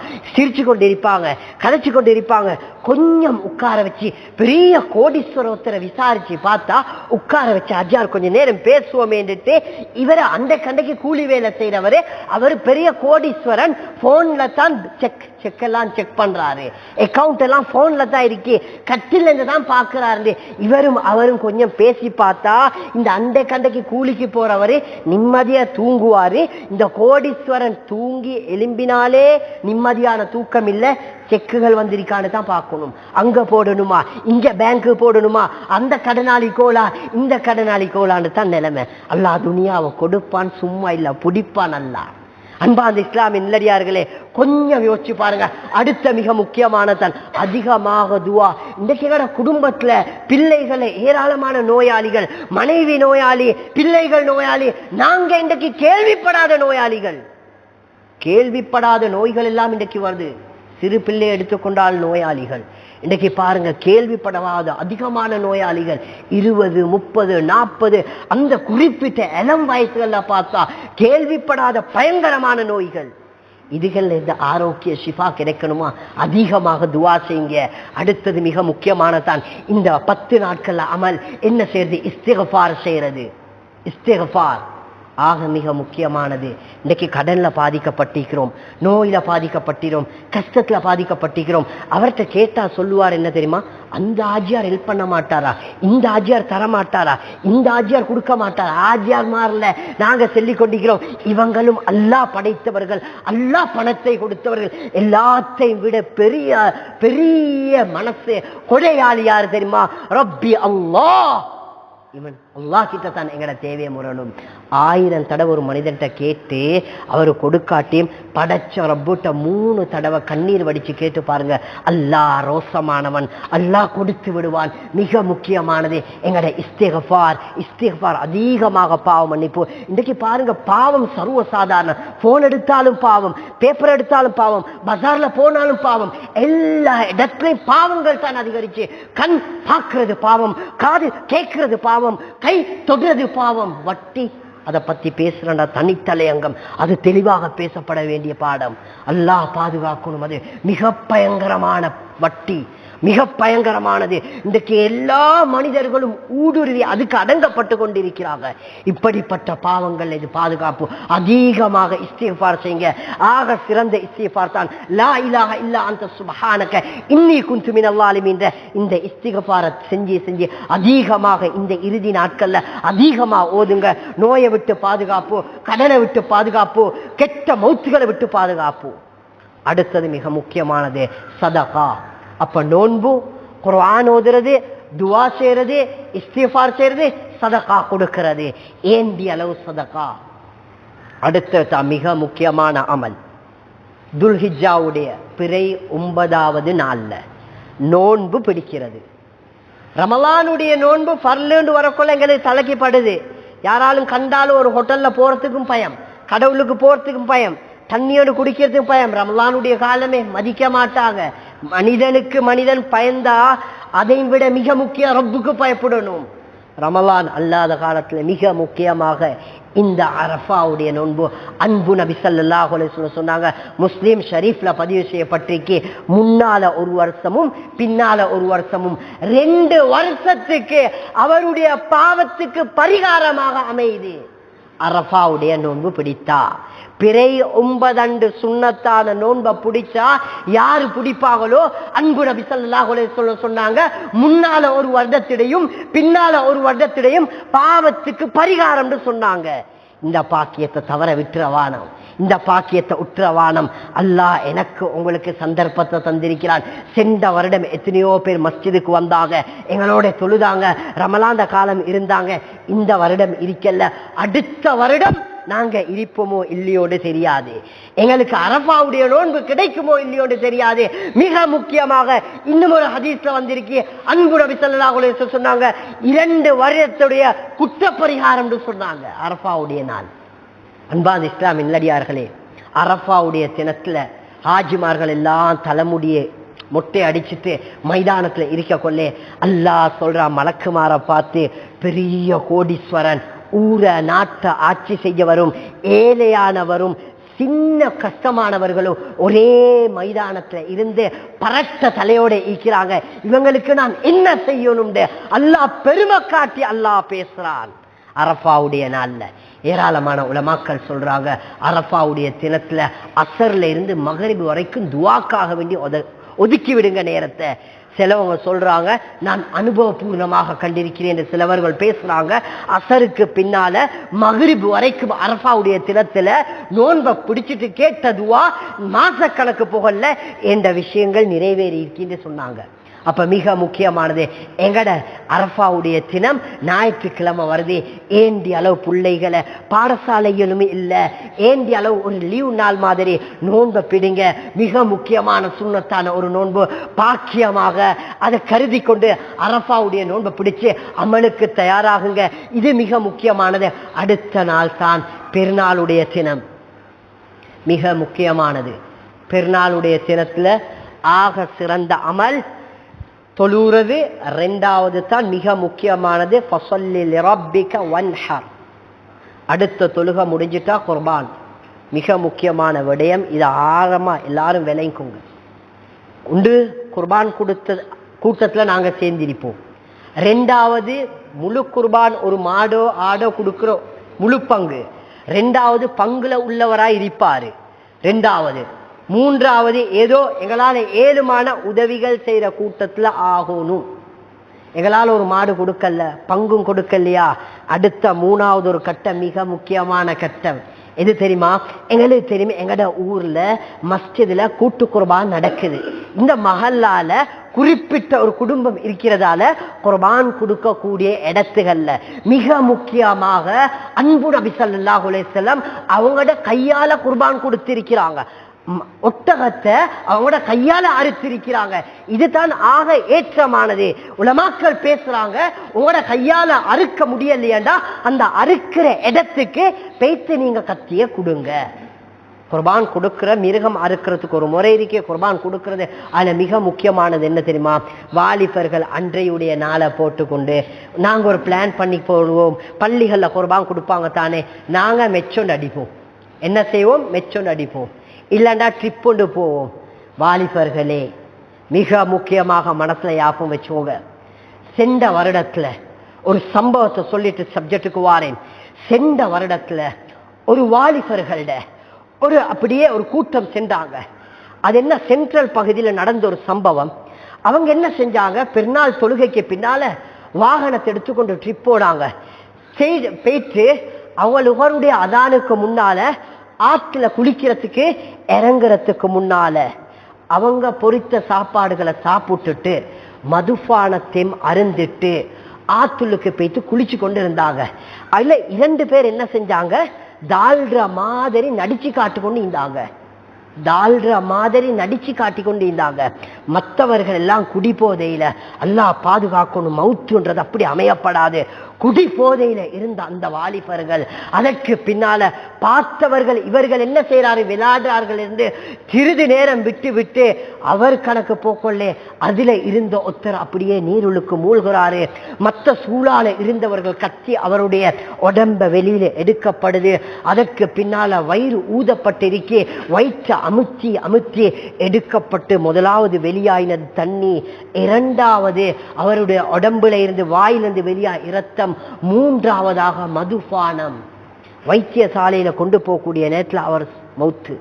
கதைச்சு கொண்டிருப்பாங்க. கொஞ்சம் உட்கார வச்சு பெரிய கோடீஸ்வரத்தை விசாரிச்சு பார்த்தா உட்கார வச்சு அஜார் கொஞ்சம் நேரம் பேசுவோமேன்ட்டு இவரை அந்த கண்டைக்கு கூலி வேலை செய்யறவரு, அவர் பெரிய கோடீஸ்வரன். போன்ல தான் செக்கெல்லாம் செக் பண்றாரு, அக்கௌண்ட் எல்லாம் போன்ல தான் இருக்கு, கட்டில இருந்து தான் பாக்குறாரு. இவரும் அவரும் கொஞ்சம் பேசி பார்த்தா இந்த அந்த கண்டைக்கு கூலிக்கு போறவரு நிம்மதியா தூங்குவாரு. இந்த கோடீஸ்வரன் தூங்கி எலும்பினாலே நிம்மதியான தூக்கம் இல்லை. செக்குகள் வந்திருக்கான்னு தான் பார்க்கணும். அங்க போடணுமா, இங்க பேங்க்கு போடணுமா, அந்த கடனாளி கோலா இந்த கடனாளி கோலான்னு தான் நிலைமை. அல்லாஹ் துனியாவை கொடுப்பான், சும்மா இல்ல பிடிப்பான் அல்லாஹ். அன்பார்ந்த இஸ்லாமின் நல்லடியார்களே, கொஞ்சம் யோசிச்சு பாருங்க. அடுத்த மிக முக்கியமானதான் அதிகமாக துவா. இன்றைக்கு குடும்பத்துல பிள்ளைகளை ஏராளமான நோயாளிகள், மனைவி நோயாளி, பிள்ளைகள் நோயாளி, நாங்க இன்றைக்கு கேள்விப்படாத நோயாளிகள், கேள்விப்படாத நோய்கள் எல்லாம் இன்றைக்கு வருது. சிறு பிள்ளை எடுத்துக்கொண்டால் நோயாளிகள் இன்றைக்கு பாருங்க, கேள்விப்படாத அதிகமான நோயாளிகள் 20, 30, 40 அந்த குறிப்பிட்ட இளம் வயசுகள்ல பார்த்தா கேள்விப்படாத பயங்கரமான நோய்கள். இதுகள் இந்த ஆரோக்கிய ஷிஃபா கிடைக்கணுமா, அதிகமாக துவா செய்யுங்க. அடுத்தது மிக முக்கியமானதான் இந்த 10 நாட்கள்ல அமல் என்ன செய்யறது, இஸ்திக்ஃபார் செய்யறது. இஸ்திக்ஃபார் ஆக மிக முக்கியமானது. இன்றைக்கு கடன்ல பாதிக்கப்பட்டிருக்கிறோம், நோயில பாதிக்கப்பட்டிருக்கிறோம், கஷ்டத்துல பாதிக்கப்பட்டிருக்கிறோம். அவர்கிட்ட கேட்டா சொல்லுவார் என்ன தெரியுமா, அந்த ஆஜியார் ஹெல்ப் பண்ண மாட்டாரா, இந்த ஆஜியார் தர மாட்டாரா, இந்த ஆஜியார் கொடுக்க மாட்டாரா, ஆஜியார் மாறல நாங்க சொல்லிக் கொண்டிருக்கிறோம். இவங்களும் அல்லாஹ் படைத்தவர்கள், அல்லாஹ் பணத்தை கொடுத்தவர்கள். எல்லாத்தையும் விட பெரிய பெரிய மனசு கொடையாளி யார் தெரியுமா, ரப்பி அல்லாஹ். இவன் அல்லாஹ் கிட்ட தான் எங்கட தேவையை முறணும். 1000 தடவை ஒரு மனிதன்கிட்ட கேட்டு அவரு கொடுக்காட்டியும் படைச்ச ரப்புட்ட 3 தடவை கண்ணீர் வடிச்சு கேட்டு பாருங்க. அல்லாஹ் ரோசமானவன், அல்லாஹ் கொடுத்து விடுவான். மிக முக்கியமானது எங்கட இஸ்திக்ஃபார். இஸ்திக்ஃபார் அதிகமாக பாவம் மன்னிப்பு. இன்றைக்கு பாருங்க, பாவம் சர்வ சாதாரண. போன் எடுத்தாலும் பாவம், பேப்பர் எடுத்தாலும் பாவம், பஜார்ல போனாலும் பாவம், எல்லா இடத்துலையும் பாவங்கள் தான் அதிகரிச்சு. கண் பார்க்கிறது பாவம், காது கேட்கிறது பாவம், கை தொடுறது பாவம். வட்டி அதை பத்தி பேசுறா தனித்தலையங்கம், அது தெளிவாக பேசப்பட வேண்டிய பாடம். அல்லாஹ் பாதுகாக்கணும். அது மிக பயங்கரமான வட்டி, மிக பயங்கரமானது. இன்றைக்கு எல்லா மனிதர்களும் ஊடுருவி அதுக்கு அடங்கப்பட்டு கொண்டிருக்கிறாங்க. இப்படிப்பட்ட பாவங்கள் இது பாதுகாப்பு. அதிகமாக இஸ்திக்ஃபார் செய்யுங்க. ஆக சிறந்த இஸ்திக்ஃபார் தான் லா இலாஹ இல்லா அன்த சுப்ஹானக இன்னி குன்து மினல் ஸாலிமீன். இந்த இஸ்திக்ஃபாரை செஞ்சு செஞ்சு அதிகமாக இந்த இறுதி நாட்கள்ல அதிகமாக ஓதுங்க. நோயை விட்டு பாதுகாப்பு, கடனை விட்டு பாதுகாப்பு, கெட்ட மௌத்துகளை விட்டு பாதுகாப்பு. அடுத்தது மிக முக்கியமானது சதகா. அப்ப நோன்பு, குர்ஆன் ஓதுறது, துவா செய்யறது, இஸ்திக்ஃபார் செய்யறது, சதகா கொடுக்கிறது. ஏந்தி அளவு சதகா. அடுத்த மிக முக்கியமான அமல் துல்ஹிஜ்ஜாவுடைய பிறை 9வது நாள்ல நோன்பு பிடிக்கிறது. ரமலானுடைய நோன்பு ஃபர்லுன்னு வரக்குள்ள எங்களுக்கு தலைக்கிப்படுது. யாராலும் கண்டாலும் ஒரு ஹோட்டல்ல போறதுக்கும் பயம், கடவுளுக்கு போறதுக்கும் பயம், தண்ணியோடு குடிக்கிறதுக்கு பயம். ரமலானுடைய காலமே மதிக்க மாட்டாங்க. மனிதனுக்கு மனிதன் பயந்தா அதை விட மிக முக்கியம் ரப்புக்கு பயப்படணும். ரமலான் அல்லாத காலத்துல மிக முக்கியமாக இந்த அரஃபாவுடைய நோன்பு. அன்பு நபி ஸல்லல்லாஹு அலைஹி வஸல்லம் சொன்னாங்க, முஸ்லிம் ஷரீஃப்ல பதிவு செய்யப்பட்டிருக்கு, முன்னால ஒரு வருஷமும் பின்னால ஒரு வருஷமும் 2 வருஷத்துக்கு அவருடைய பாவத்துக்கு பரிகாரமாக அமையுது. அரஃபாவுடைய நோன்பு பிடித்தா, பிறை 9 சுன்னத்தான நோன்பை பிடிச்சா யாரு பிடிப்பாங்களோ, அன்பு நபி ஸல்லல்லாஹு அலைஹி வஸல்லம் சொன்னாங்க, முன்னால ஒரு வருடத்திடையும் பின்னால ஒரு வருடத்திடையும் பாவத்துக்கு பரிகாரம்னு சொன்னாங்க. இந்த பாக்கியத்தை தவற விட்டுறவானம், இந்த பாக்கியத்தை உற்றவானம். அல்லாஹ் எனக்கு உங்களுக்கு சந்தர்ப்பத்தை தந்திருக்கிறான். சென்ற வருடம் எத்தனையோ பேர் மஸ்ஜிதுக்கு வந்தாங்க, எங்களோட தொழுதாங்க, ரமலான் காலம் இருந்தாங்க. இந்த வருடம் இருக்கல, அடுத்த வருடம் நாங்க இருப்போமோ இல்லையோடு தெரியாது. எங்களுக்கு அரஃபாவுடைய நோன்பு கிடைக்குமோ இல்லையோடு தெரியாது. மிக முக்கியமாக இன்னும் ஒரு ஹதீஸ்ல வந்திருக்கு, அன்பு நபி ஸல்லல்லாஹு அலைஹி வஸல்லம் சொன்னாங்க, 2 வருடத்துடைய குற்ற பரிகாரம் சொன்னாங்க அரஃபாவுடைய நாள். அன்பான இஸ்லாமின் நல்லடியார்களே, அரஃபாவுடைய தினத்துல ஹாஜிமார்கள் எல்லாம் தலைமுடியை மொட்டை அடிச்சுட்டு மைதானத்துல இருக்க கொள்ளே அல்லாஹ் சொல்றா, மலக்குமார பார்த்து, பெரிய கோடீஸ்வரன், ஊர நாட்டை ஆட்சி செய்ய வரும் ஏழையானவரும் சின்ன கஷ்டமானவர்களும் ஒரே மைதானத்துல இருந்து பரட்ட தலையோட இருக்கிறாங்க, இவங்களுக்கு நான் என்ன செய்யணும் அல்லாஹ் பெருமை காட்டி அல்லாஹ் பேசுறான். அரஃபாவுடைய நாள்ல ஏராளமான உலமாக்கள் சொல்றாங்க, அரஃபாவுடைய தினத்துல அசர்ல இருந்து மகரிபு வரைக்கும் துவாக்காக வேண்டி ஒதுக்கி விடுங்க நேரத்தை. சிலவங்க சொல்றாங்க நான் அனுபவபூர்வமாக கண்டிருக்கிறேன் என்று சிலவர்கள் பேசுறாங்க. அசருக்கு பின்னால மக்ரிப் வரைக்கும் அரஃபாவுடைய தினத்துல நோன்பை பிடிச்சிட்டு கேட்டதுவா மாசக்கணக்கு புகழ்ல என்ற விஷயங்கள் நிறைவேறி இருக்கின்ற சொன்னாங்க. அப்ப மிக முக்கியமானது எங்கட அரஃபாவுடைய தினம் ஞாயிற்றுக்கிழமை வருது. ஏண்டி அளவு பிள்ளைகளை பாடசாலைகளுமே இல்லை, ஏண்டி அளவு ஒரு லீவ் நாள் மாதிரி நோன்பை பிடிங்க. மிக முக்கியமான சுன்னத்தான ஒரு நோன்பு பாக்கியமாக அதை கருதி கொண்டு அரஃபாவுடைய நோன்பை பிடிச்சு அமலுக்கு தயாராகுங்க. இது மிக முக்கியமானது. அடுத்த நாள் தான் பெருநாளுடைய தினம், மிக முக்கியமானது. பெருநாளுடைய தினத்துல ஆக சிறந்த அமல் தொழுறது. ரெண்டாவது தான் மிக முக்கியமானது ஃபஸல்லி லிரப்பிக வன்ஹர். அடுத்த தொழுகை முடிஞ்சிட்டா குர்பான். மிக முக்கியமான விடயம். இதை ஆழமா எல்லாரும் விளைக்குங்க. உண்டு குர்பான் கொடுத்த கூட்டத்தில் நாங்கள் சேர்ந்திருப்போம். ரெண்டாவது முழு குர்பான் ஒரு மாடோ ஆடோ கொடுக்குற முழு பங்கு ரெண்டாவது பங்குல உள்ளவராய் இருப்பாரு. ரெண்டாவது மூன்றாவது ஏதோ எங்களால் ஏழுமான உதவிகள் செய்யற கூட்டத்துல ஆகணும். எங்களால் ஒரு மாடு கொடுக்கல, பங்கும் கொடுக்கலையா, அடுத்த மூணாவது ஒரு கட்டம் மிக முக்கியமான கட்டம் எது தெரியுமா? எங்களுக்கு தெரியுமா, எங்கட ஊர்ல மஸ்ஜிதுல கூட்டு குர்பான் நடக்குது. இந்த மஹல்லால குறிப்பிட்ட ஒரு குடும்பம் இருக்கிறதால குர்பான் கொடுக்கக்கூடிய இடத்துகள்ல மிக முக்கியமாக அன்பு நபி ஸல்லல்லாஹு அலைஹி வஸல்லம் அவங்களோட கையால குர்பான் கொடுத்திருக்கிறாங்க. ஒட்டகத்தை அவங்களோட கையால அறுத்திருக்கிறாங்க. இதுதான் ஆக ஏற்றமானது. உலமாக்கள் பேசுறாங்க, உங்களோட கையால அறுக்க முடியலையாண்டா அந்த அறுக்கிற இடத்துக்கு பேத்து நீங்க கத்திய கொடுங்க. குர்பான் கொடுக்கிற மிருகம் அறுக்கிறதுக்கு ஒரு முறை இருக்கே. குர்பான் கொடுக்கறது அதுல மிக முக்கியமானது என்ன தெரியுமா? வாலிபர்கள் அன்றையுடைய நாளை போட்டுக்கொண்டு நாங்க ஒரு பிளான் பண்ணி போடுவோம். பள்ளிகள்ல குர்பான் கொடுப்பாங்க தானே, நாங்க மெச்சொண்டு அடிப்போம். என்ன செய்வோம்? மெச்சொண்டு அடிப்போம். இல்லைண்டா ட்ரிப் கொண்டு போவோம். வாலிபர்களே, மிக முக்கியமாக மனசுல யாபம் வச்சுக்கோங்க. சென்ற வருடத்துல ஒரு சம்பவத்தை சொல்லிட்டு சப்ஜெக்டுக்கு வாரேன். சென்ற வருடத்துல ஒரு வாலிபர்கள ஒரு அப்படியே ஒரு கூட்டம் சென்றாங்க. அது என்ன, சென்ட்ரல் பகுதியில் நடந்த ஒரு சம்பவம். அவங்க என்ன செஞ்சாங்க, பெருநாள் தொழுகைக்கு பின்னால வாகனத்தை எடுத்துக்கொண்டு ட்ரிப் போனாங்க. போயிட்டு அவங்களுடைய அதானுக்கு முன்னால ஆற்றுல குளிக்கிறதுக்கு இறங்குறதுக்கு முன்னால அவங்க பொரித்த சாப்பாடுகளை சாப்பிட்டுட்டு மதுபானத்தையும் அருந்திட்டு ஆற்றுலுக்கு போயிட்டு குளிச்சு கொண்டு இருந்தாங்க. அதுல 2 பேர் என்ன செஞ்சாங்க, தாழ்ற மாதிரி நடிச்சு காட்டு கொண்டு இருந்தாங்க. தாழ்ற மாதிரி நடிச்சு காட்டி கொண்டு இருந்தாங்க. மற்றவர்கள் எல்லாம் குடி போதையில, அல்லாஹ் பாதுகாக்கணும், மவுத்துன்றது அப்படி அமையப்படாது. குடி போதையில இருந்த அந்த வாலிபர்கள் அதற்கு பின்னால பார்த்தவர்கள் இவர்கள் என்ன செய்யறாரு, விளையாடுறார்கள் என்று சிறிது நேரம் விட்டு விட்டு அவர் கணக்கு போக்கொள்ளே அதுல இருந்த ஒருத்தர் அப்படியே நீருளுக்கு மூழ்கிறாரு. மற்ற சூழால இருந்தவர்கள் கத்தி அவருடைய உடம்ப வெளியில எடுக்கப்படுது. அதற்கு பின்னால வயிறு ஊதப்பட்டிருக்கே, வயிற்று அமுத்தி அமுத்தி எடுக்கப்பட்டு முதலாவது வெளியாயினது தண்ணி, இரண்டாவது அவருடைய உடம்புல இருந்து வாயிலிருந்து வெளியாய் இரத்தம், மூன்றாவதாக மதுபானம். வைத்தியசாலையில கொண்டு போகக்கூடிய நேரத்தில் அவர் மௌத்து.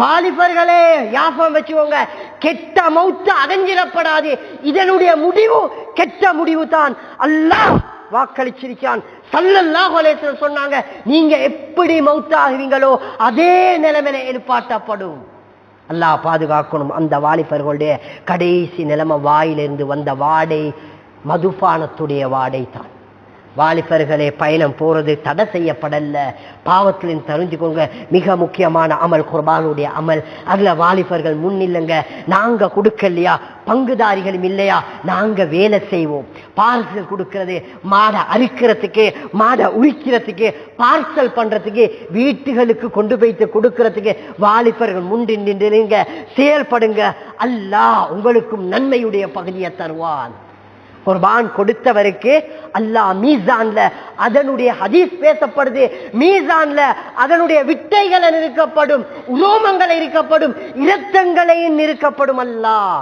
வாலிபர்களே, யாபம் வச்சுக்கோங்க, கெட்ட மௌத்து அடைஞ்சிடப்படாது. இதனுடைய முடிவு கெட்ட முடிவு தான். அல்லாஹ் வாக்களிச்சிருக்கான். ஸல்லல்லாஹு அலைஹி வஸல்லம் சொன்னாங்க, நீங்க எப்படி மௌத்தாகுவீங்களோ அதே நிலைமையில எழுப்பாட்டப்படும். அல்லாஹ் பாதுகாக்கணும். அந்த வாலிபர்களுடைய கடைசி நிலைமை வாயிலிருந்து வந்த வாடை மதுபானத்துடைய வாடை தான். வாலிபர்களே, பயணம் போறது தடை செய்யப்படல. பாவத்திலின் தெரிஞ்சுக்கோங்க, மிக முக்கியமான அமல் குர்பானுடைய அமல். அதுல வாலிபர்கள் முன்னில்லைங்க. நாங்க கொடுக்கலையா, பங்குதாரிகளும் இல்லையா, நாங்க வேலை செய்வோம். பார்சல் கொடுக்கறது, மாடை அறுக்கிறதுக்கு, மாடை உரிக்கிறதுக்கு, பார்சல் பண்றதுக்கு, வீட்டுகளுக்கு கொண்டு போய்த்து கொடுக்கறதுக்கு வாலிபர்கள் முன்னின்று செயல்படுங்க. அல்லாஹ் உங்களுக்கும் நன்மையுடைய பகுதியை தருவான். குர்பான் கொடுத்தவருக்கு அல்லாஹ் மீசான்ல அதனுடைய ஹதீஸ் பேசப்படுது, மீசான்ல அதனுடைய விட்டைகள் இருக்கப்படும், உரோமங்கள் இருக்கப்படும், இரத்தங்களையும் இருக்கப்படும். அல்லாஹ்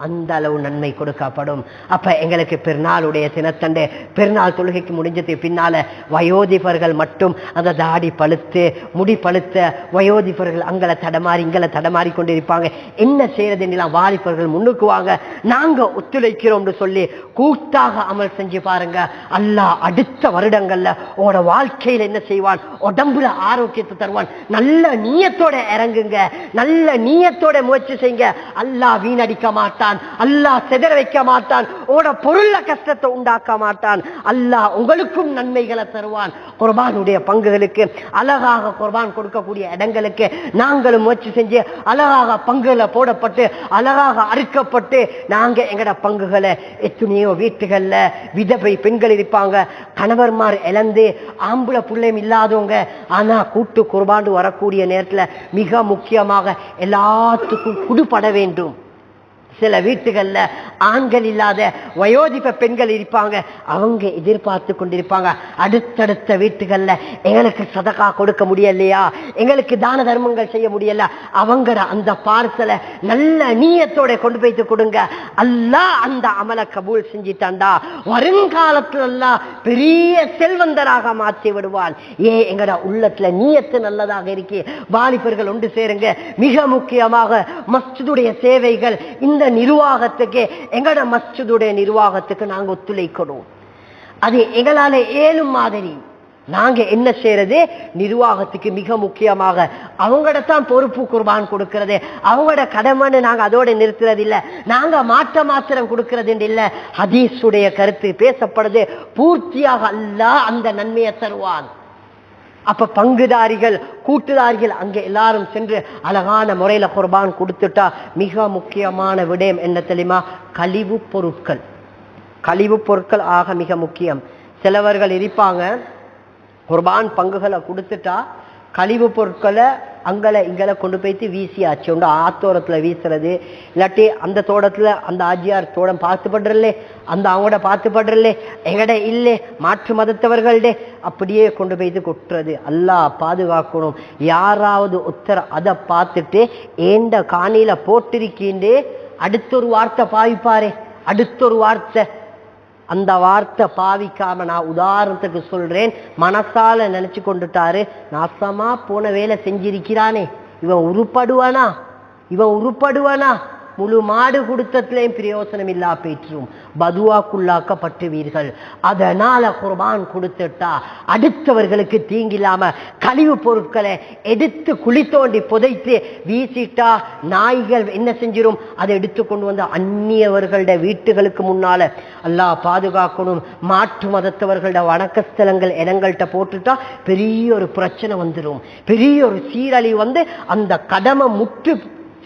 அந்த அளவு நன்மை கொடுக்கப்படும். அப்ப எங்களுக்கு பெருநாளுடைய தினத்தண்டு பெருநாள் தொழுகைக்கு முடிஞ்சது பின்னால வயோதிபர்கள் மட்டும் அந்த தாடி பழுத்து முடி பழுத்த வயோதிபர்கள் அங்களை தடமாறி இங்களை தடமாறி கொண்டிருப்பாங்க. என்ன செய்யறதுன்னு வாலிபர்கள் முன்னுக்கு வாங்க, நாங்க ஒத்துழைக்கிறோம் சொல்லி கூட்டாக அமல் செஞ்சு பாருங்க. அல்லாஹ் அடுத்த வருடங்கள்ல உங்களோட வாழ்க்கையில என்ன செய்வான், உடம்புல ஆரோக்கியத்தை தருவான். நல்ல நீயத்தோட இறங்குங்க, நல்ல நீயத்தோட முயற்சி செய்யுங்க. அல்லாஹ் வீணடிக்க மாட்டான், அல்லாஹ் செதற வைக்க மாட்டான், உங்களோட பொருள்ல கஷ்டத்தை உண்டாக்க மாட்டான். அல்லாஹ் உங்களுக்கும் நன்மைகளை தருவான். குர்பானுடைய பங்குகளுக்கு அழகாக குர்பான் கொடுக்கக்கூடிய இடங்களுக்கு நாங்களும் முயற்சி செஞ்சு அழகாக பங்குகளை போடப்பட்டு அழகாக அறுக்கப்பட்டு நாங்க எங்கட பங்குகளை எத்தனையோ வீட்டுகள்ல விதவை பெண்கள் இருப்பாங்க, கணவர்மார் இழந்து ஆம்பளை பிள்ளையும் இல்லாதவங்க. ஆனா கூட்டு குர்பான் வரக்கூடிய நேரத்துல மிக முக்கியமாக எல்லாத்துக்கும் குடுபட வேண்டும். சில வீட்டுகள்ல ஆண்கள் இல்லாத வயோதிப பெண்கள் இருப்பாங்க, அவங்க எதிர்பார்த்து கொண்டிருப்பாங்க அடுத்தடுத்த வீட்டுகள்ல எங்களுக்கு சதகா கொடுக்க முடியலையா, எங்களுக்கு தான தர்மங்கள் செய்ய முடியல. அவங்க அந்த பார்சலை நல்ல நீயத்தோட கொண்டு போய்த்து கொடுங்க. அல்லாஹ் அந்த அமலை கபூல் செஞ்சிட்டாண்டா வருங்காலத்துல எல்லாம் பெரிய செல்வந்தராக மாற்றி விடுவான். எங்கட உள்ளத்துல நீயத்து நல்லதாக இருக்கு. வாலிபர்கள் ஒன்று சேருங்க. மிக முக்கியமாக மஸ்ஜிதுடைய சேவைகள், இந்த நிர்வாகத்துக்கு எங்கட மஸ்ஜிதுடைய நிர்வாகத்துக்கு நாங்க ஒத்துழைக்கணும். அது எங்களால ஏழும் மாதிரி நாங்க என்ன செய்யறது, நிர்வாகத்துக்கு மிக முக்கியமாக அவங்கள்தான் பொறுப்பு குர்பான் கொடுக்கிறது, அவங்களோட கடமைன்னு நாங்க அதோட நிறுத்துறது இல்லை, நாங்க மாத்திரம் கொடுக்கிறது இல்லை. ஹதீஸுடைய கருத்து பேசப்படுது, பூர்த்தியாக அல்லாஹ் அந்த நன்மையை தருவான். அப்ப பங்குதாரிகள் கூட்டுதாரிகள் அங்கே எல்லாரும் சென்று அழகான முறையில குர்பான் கொடுத்துட்டா மிக முக்கியமான விடயம் என்ன தெரியுமா, கழிவு பொருட்கள். கழிவு பொருட்கள் ஆக மிக முக்கியம். சிலவர்கள் இருப்பாங்க குர்பான் பங்குகளை கொடுத்துட்டா கழிவு பொருட்களை அங்களை இங்களை கொண்டு போய்த்து வீசியாச்சு. ஒன்று ஆத்தோரத்துல வீசுறது, இல்லாட்டி அந்த தோட்டத்துல அந்த ஆஜியார் தோட்டம் பார்த்துப்படுறல்லே, அந்த அவங்களோட பார்த்துப்படுறல்லே, எங்கட இல்லை மாற்று மதத்தவர்களே அப்படியே கொண்டு போய்த்து கொட்டுறது. அல்லாஹ் பாதுகாக்கணும். யாராவது ஒருத்தர் அதை பார்த்துட்டு ஏண்ட காணியில போட்டிருக்கீண்டே அடுத்த ஒரு வார்த்தை பாவிப்பாரே, அடுத்த ஒரு வார்த்தை, அந்த வார்த்தை பாவிக்காம நான் உதாரணத்துக்கு சொல்றேன், மனசால நினைச்சு கொண்டுட்டாரு நாசமா போன வேலை செஞ்சிருக்கிறானே, இவன் உருப்படுவானா, இவன் உருப்படுவானா, முழு மாடு கொடுத்ததுலேயும் பிரயோசனம் இல்லா போயிற்றும், பதுவாக்குள்ளாக்கப்பட்டுவீர்கள். அதனால குர்பான் கொடுத்துட்டா அடுத்தவர்களுக்கு தீங்கில்லாம கழிவு பொருட்களை எடுத்து குழி தோண்டி புதைத்து வீசிட்டா நாய்கள் என்ன செஞ்சிரும், அதை எடுத்து கொண்டு வந்து அந்நியவர்களோட வீட்டுகளுக்கு முன்னால அல்லாஹ் பாதுகாக்கணும். மாற்று மதத்தவர்களோட வணக்கஸ்தலங்கள் இடங்கள்கிட்ட போட்டுட்டா பெரிய ஒரு பிரச்சனை வந்துடும், பெரிய ஒரு சீரழிவு வந்து அந்த கடமை முற்று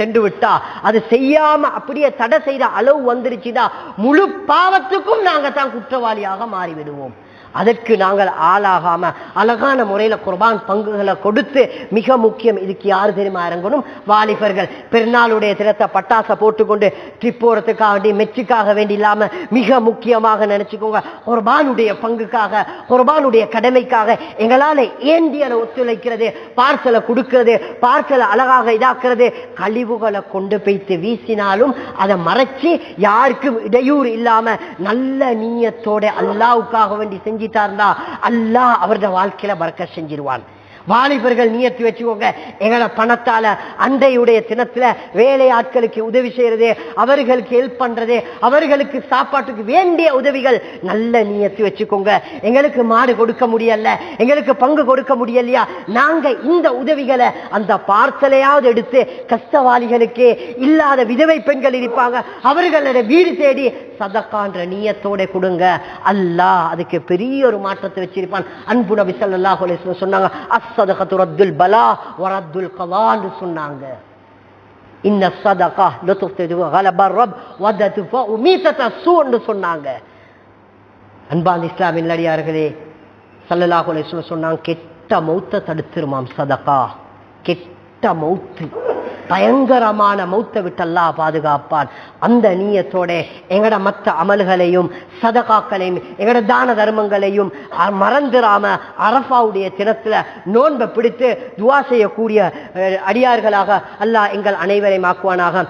சென்று விட்டா, அது செய்யாம அப்படியே தடை செய்த அளவு வந்துருச்சுன்னா முழு பாவத்துக்கும் நாங்க தான் குற்றவாளியாக மாறிவிடுவோம். அதற்கு நாங்கள் ஆளாகாம அழகான முறையில குர்பான் பங்குகளை கொடுத்து, மிக முக்கியம் இதுக்கு யாரு தெரியுமா இறங்கணும், வாலிபர்கள். பெருநாளுடைய தினத்தை பட்டாசை போட்டுக்கொண்டு ட்ரிப் போறதுக்காக வேண்டி மெச்சுக்காக வேண்டி இல்லாம மிக முக்கியமாக நினைச்சுக்கோங்க, குர்பானுடைய பங்குக்காக குர்பானுடைய கடமைக்காக எங்களால ஏந்தியனை ஒத்துழைக்கிறது, பார்சலை கொடுக்கிறது, பார்சலை அழகாக இதாக்குறது, கழிவுகளை கொண்டு போய்த்து வீசினாலும் அதை மறைச்சு யாருக்கும் இடையூறு இல்லாம நல்ல நீயத்தோட அல்லாஹ்வுக்காக வேண்டி செஞ்சிட்டார்னா அல்லாஹ் அவருடைய வாழ்க்கையில பரக்கத் செஞ்சிருவான். வாலிபர்கள் நியத்து வச்சுக்கோங்க, எங்களோட பணத்தால அன்றையுடைய தினத்துல வேலையாட்களுக்கு உதவி செய்யறது, அவர்களுக்கு ஹெல்ப் பண்றது, அவர்களுக்கு சாப்பாட்டுக்கு வேண்டிய உதவிகள் நல்ல நியத்து வச்சுக்கோங்க. எங்களுக்கு மாடு கொடுக்க முடியல, எங்களுக்கு பங்கு கொடுக்க முடியலையா, நாங்க இந்த உதவிகளை அந்த பார்சலையாவது எடுத்து கஷ்டவாளிகளுக்கு, இல்லாத விதவை பெண்கள் இருப்பாங்க அவர்களோட வீடு தேடி சதக்கான்ற நியத்தோட கொடுங்க. அல்லாஹ் அதுக்கு பெரிய ஒரு மாற்றத்தை வச்சிருப்பான். அன்பு நபி ஸல்லல்லாஹு அலைஹி வஸல்லம் சொன்னாங்க, அஸ்ஸதகத்து ரத்துல் பலா வரத்துல் கலான்னு சொன்னாங்க. இன்ன ஸதகா லதுஃப்திது கலபர் ரப் வததுஃபு மீதத சூன்னு சொன்னாங்க. அன்பான இஸ்லாமின் அடியார்களே, ஸல்லல்லாஹு அலைஹி வஸல்லம் சொன்னாங்க, கெட்ட மௌத்தை தடுத்துருமாம் சதகா. கெட்ட மௌத்து, பயங்கரமான மௌத்தை விட்டு அல்லாஹ் பாதுகாப்பான். அந்த நீயத்தோட எங்கட மற்ற அமல்களையும் சதகாக்களையும் எங்கட தான தர்மங்களையும் மறந்துடாம அரஃபாவுடைய தினத்துல நோன்பை பிடித்து துவா செய்யக்கூடிய அடியார்களாக அல்லாஹ் எங்கள் அனைவரையும் ஆக்குவானாக.